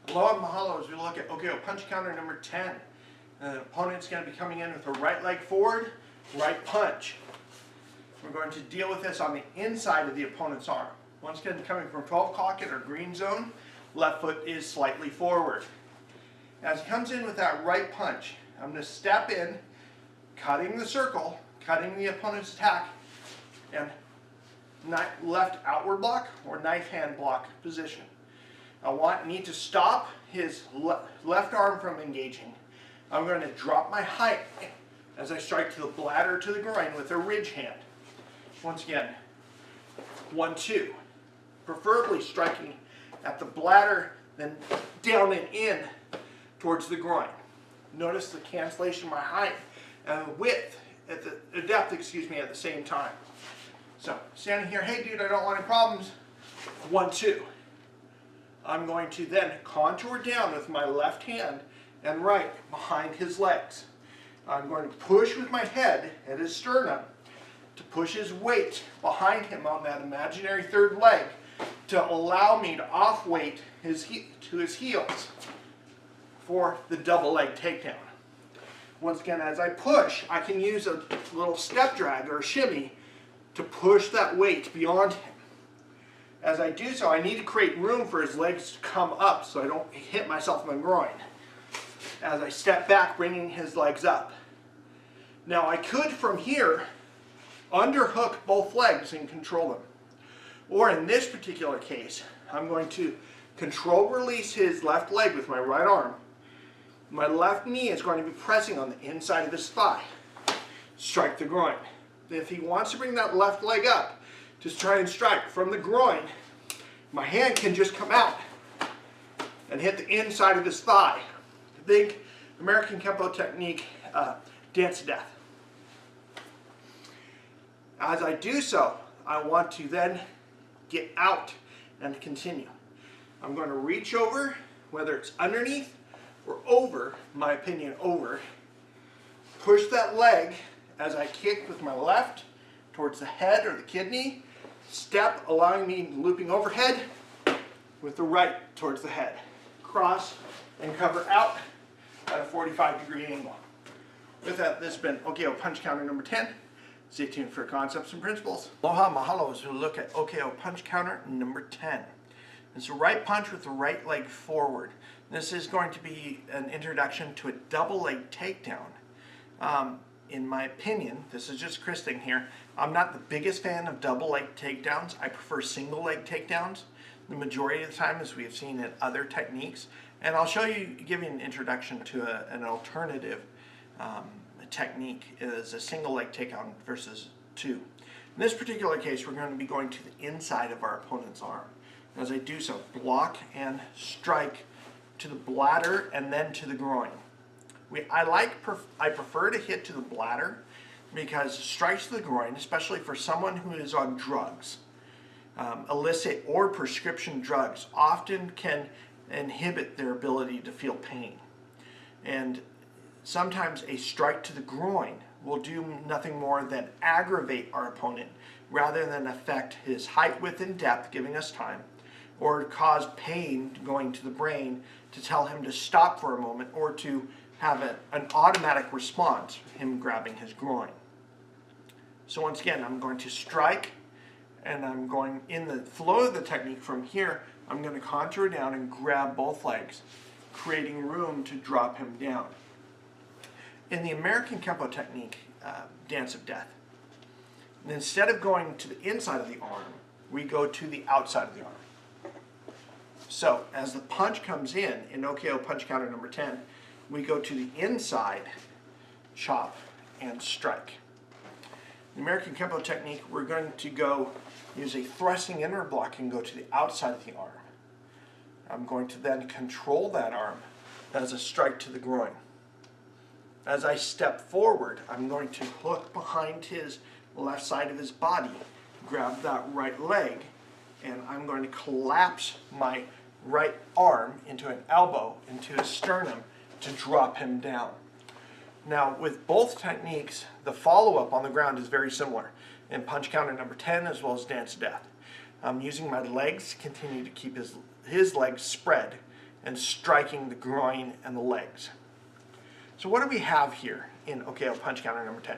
Hello and mahalo as we look at OKO Punch Counter number 10. The opponent's going to be coming in with a right leg forward, right punch. We're going to deal with this on the inside of the opponent's arm. Once again, coming from 12 pocket or green zone, left foot is slightly forward. As he comes in with that right punch, I'm going to step in, cutting the circle, cutting the opponent's attack, and left outward block or knife hand block position. I need to stop his left arm from engaging. I'm going to drop my height as I strike to the bladder to the groin with a ridge hand. Once again, 1, 2. Preferably striking at the bladder, then down and in towards the groin. Notice the cancellation of my height and the width, at the depth, at the same time. So, standing here, hey dude, I don't want any problems. 1, 2. I'm going to then contour down with my left hand and right behind his legs. I'm going to push with my head at his sternum to push his weight behind him on that imaginary third leg to allow me to off-weight to his heels for the double leg takedown. Once again, as I push, I can use a little step drag or a shimmy to push that weight beyond him. As I do so, I need to create room for his legs to come up so I don't hit myself in the groin. As I step back, bringing his legs up. Now I could, from here, underhook both legs and control them. Or in this particular case, I'm going to control release his left leg with my right arm. My left knee is going to be pressing on the inside of his thigh. Strike the groin. If he wants to bring that left leg up, just try and strike from the groin. My hand can just come out and hit the inside of his thigh. The big American Kempo technique, dance to death. As I do so, I want to then get out and continue. I'm going to reach over, whether it's underneath or over, in my opinion, over. Push that leg as I kick with my left towards the head or the kidney. Step, allowing me looping overhead with the right towards the head. Cross and cover out at a 45-degree angle. With that, this has been OKO Punch Counter number 10. Stay tuned for concepts and principles. Aloha, mahalo as we look at OKO Punch Counter number 10. It's a right punch with the right leg forward. This is going to be an introduction to a double leg takedown. In my opinion, this is just Chris thing here, I'm not the biggest fan of double leg takedowns. I prefer single leg takedowns the majority of the time, as we have seen in other techniques. And I'll give you an introduction to an alternative technique is a single leg takedown versus two. In this particular case, we're going to be going to the inside of our opponent's arm. As I do so, block and strike to the bladder and then to the groin. I prefer to hit to the bladder because strikes to the groin, especially for someone who is on drugs, illicit or prescription drugs, often can inhibit their ability to feel pain. And sometimes a strike to the groin will do nothing more than aggravate our opponent rather than affect his height, width, and depth, giving us time, or cause pain going to the brain to tell him to stop for a moment or to have an automatic response, him grabbing his groin. So once again, I'm going to strike, and I'm going in the flow of the technique from here, I'm going to contour down and grab both legs, creating room to drop him down. In the American Kempo technique, dance of death, instead of going to the inside of the arm, we go to the outside of the arm. So as the punch comes in OKO Punch Counter number 10, we go to the inside, chop, and strike. In the American Kempo technique, we're going to use a thrusting inward block and go to the outside of the arm. I'm going to then control that arm as a strike to the groin. As I step forward, I'm going to hook behind his left side of his body, grab that right leg, and I'm going to collapse my right arm into an elbow, into his sternum, to drop him down. Now, with both techniques, the follow-up on the ground is very similar in Punch Counter number 10 as well as Dance to Death. I'm using my legs to continue to keep his legs spread and striking the groin and the legs. So what do we have here in OKO Punch Counter number 10?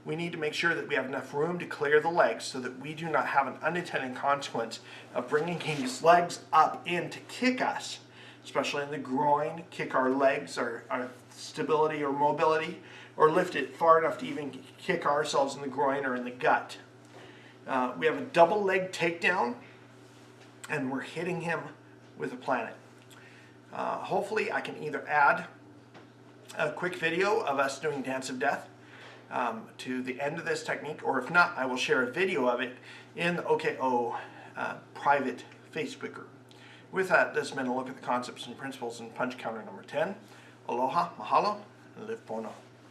We need to make sure that we have enough room to clear the legs so that we do not have an unintended consequence of bringing his legs up in to kick us, especially in the groin, kick our legs, our stability or mobility, or lift it far enough to even kick ourselves in the groin or in the gut. We have a double leg takedown, and we're hitting him with a planet. Hopefully I can either add a quick video of us doing Dance of Death to the end of this technique, or if not, I will share a video of it in the OKO private Facebook group. With that, this has been a look at the concepts and principles in Punch Counter number 10. Aloha, mahalo, and live pono.